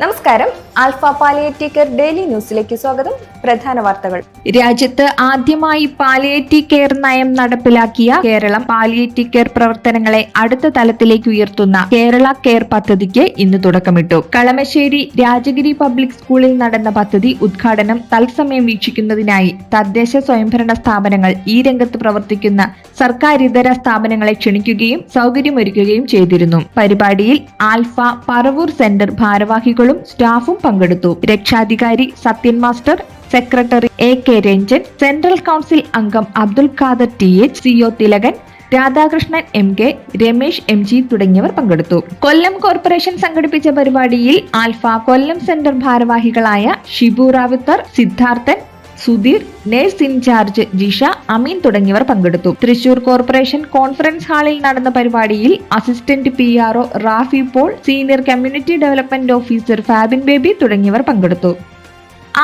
നമസ്കാരം. Alpha palliative care daily ന്യൂസിലേക്ക് സ്വാഗതം. പ്രധാന വാർത്തകൾ. രാജ്യത്ത് ആദ്യമായി പാലിയേറ്റീവ് കെയർ നയം നടപ്പിലാക്കിയ കേരളം പാലിയേറ്റീവ് കെയർ പ്രവർത്തനങ്ങളെ അടുത്ത തലത്തിലേക്ക് ഉയർത്തുന്ന കേരള കെയർ പദ്ധതിക്ക് ഇന്ന് തുടക്കമിട്ടു. കളമശ്ശേരി രാജഗിരി പബ്ലിക് സ്കൂളിൽ നടന്ന പദ്ധതി ഉദ്ഘാടനം തത്സമയം വീക്ഷിക്കുന്നതിനായി തദ്ദേശ സ്വയംഭരണ സ്ഥാപനങ്ങൾ, ഈ രംഗത്ത് പ്രവർത്തിക്കുന്ന സർക്കാരിതര സ്ഥാപനങ്ങളെ ക്ഷണിക്കുകയും സൗകര്യമൊരുക്കുകയും ചെയ്തിരുന്നു. പരിപാടിയിൽ ആൽഫ പറവൂർ സെന്റർ ഭാരവാഹികളും സ്റ്റാഫും പങ്കെടുത്തു. രക്ഷാധികാരി Sathyan master, secretary A.K. Ranjan, central council അംഗം Abdul Khader TH, CO Thilakan, Radhakrishnan MK, Ramesh MG തുടങ്ങിയവർ പങ്കെടുത്തു. കൊല്ലം കോർപ്പറേഷൻ സംഘടിപ്പിച്ച പരിപാടിയിൽ ആൽഫ കൊല്ലം സെന്റർ ഭാരവാഹികളായ ഷിബു റാവുത്തർ, സിദ്ധാർത്ഥൻ, സുധീർ, നേഴ്സ് ഇൻചാർജ് ജിഷ, അമീൻ തുടങ്ങിയവർ പങ്കെടുത്തു. തൃശൂർ കോർപ്പറേഷൻ കോൺഫറൻസ് ഹാളിൽ നടന്ന പരിപാടിയിൽ assistant PRO Rafi Paul, senior community development officer Fabin Baby തുടങ്ങിയവർ പങ്കെടുത്തു.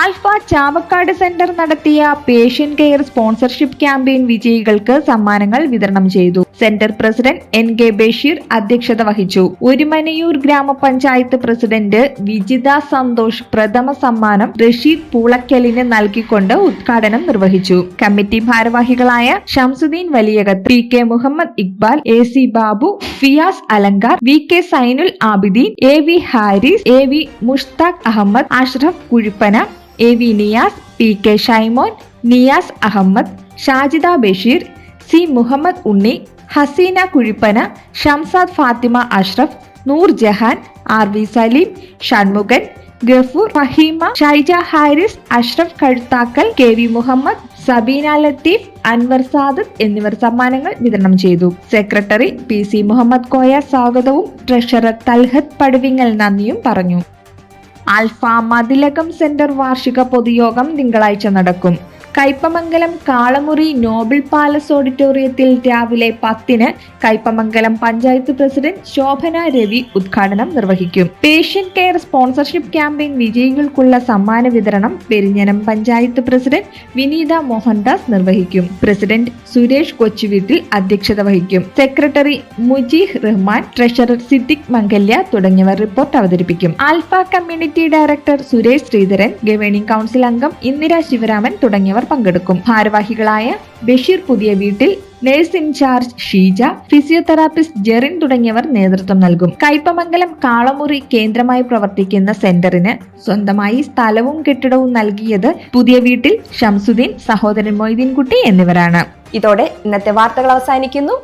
ആൽഫ ചാവക്കാട് സെന്റർ നടത്തിയ പേഷ്യന്റ് കെയർ സ്പോൺസർഷിപ്പ് ക്യാമ്പയിൻ വിജയികൾക്ക് സമ്മാനങ്ങൾ വിതരണം ചെയ്തു. സെന്റർ പ്രസിഡന്റ് NK ബഷീർ അധ്യക്ഷത വഹിച്ചു. ഒരുമനയൂർ ഗ്രാമപഞ്ചായത്ത് പ്രസിഡന്റ് വിജിത സന്തോഷ് പ്രഥമ സമ്മാനം റഷീദ് പൂളക്കലിന് നൽകിക്കൊണ്ട് ഉദ്ഘാടനം നിർവഹിച്ചു. കമ്മിറ്റി ഭാരവാഹികളായ Shamsuddin Valiyakath, PK Muhammad Iqbal, AC Babu, Fiyas Alankar, VK Zainul Abideen, AV Haris, AV Mushtaq Ahmed, Ashraf കുഴിപ്പന, AV Niyas, PK Shymon, Niyas Ahmed, Shajida Basheer, C Muhammad ഉണ്ണി, ഹസീന കുഴിപ്പന, ഷംസാദ് ഫാത്തിമ അഷ്റഫ്, നൂർ ജഹാൻ, RV സലീം, ഷൺമുഖൻ, ഗഫൂർ, ഫഹീമ, ഷൈജ ഹാരിസ്, അഷ്റഫ് കഴുത്താക്കൽ, KV മുഹമ്മദ്, സബീന ലത്തീഫ്, അൻവർ സാദത്ത് എന്നിവർ സമ്മാനങ്ങൾ വിതരണം ചെയ്തു. സെക്രട്ടറി PC മുഹമ്മദ് കോയ സ്വാഗതവും ട്രഷറർ തൽഹത്ത് പടുവിങ്ങൽ നന്ദിയും പറഞ്ഞു. ആൽഫ മതിലകം സെന്റർ വാർഷിക പൊതുയോഗം തിങ്കളാഴ്ച നടക്കും. കയ്പമംഗലം കാളമുറി നോബിൾ പാലസ് ഓഡിറ്റോറിയത്തിൽ രാവിലെ 10-ന് കയ്പമംഗലം പഞ്ചായത്ത് പ്രസിഡന്റ് ശോഭന രവി ഉദ്ഘാടനം നിർവഹിക്കും. പേഷ്യന്റ് കെയർ സ്പോൺസർഷിപ്പ് ക്യാമ്പയിൻ വിജയികൾക്കുള്ള സമ്മാന വിതരണം പെരിഞ്ഞനം പഞ്ചായത്ത് പ്രസിഡന്റ് വിനീത മോഹൻദാസ് നിർവഹിക്കും. പ്രസിഡന്റ് സുരേഷ് കൊച്ചുവീട്ടിൽ അധ്യക്ഷത വഹിക്കും. സെക്രട്ടറി മുജീഹ് റഹ്മാൻ, ട്രഷറർ സിദ്ദിഖ് മംഗല്യ തുടങ്ങിയവർ റിപ്പോർട്ട് അവതരിപ്പിക്കും. Alpha community director Suresh Sreedharan, governing council അംഗം ഇന്ദിര ശിവരാമൻ തുടങ്ങിയവർ പങ്കെടുക്കും. ഭാരവാഹികളായ Basheer Puthiya Veettil, nurse in charge Sheeja, physiotherapist Jerin തുടങ്ങിയവർ നേതൃത്വം നൽകും. കയ്പമംഗലം കാളമുറി കേന്ദ്രമായി പ്രവർത്തിക്കുന്ന സെന്ററിന് സ്വന്തമായി സ്ഥലവും കെട്ടിടവും നൽകിയത് പുതിയ വീട്ടിൽ ഷംസുദ്ദീൻ, സഹോദരൻ മൊയ്തീൻകുട്ടി എന്നിവരാണ്. ഇതോടെ ഇന്നത്തെ വാർത്തകൾ അവസാനിക്കുന്നു.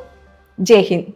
ജയ് ഹിന്ദ്.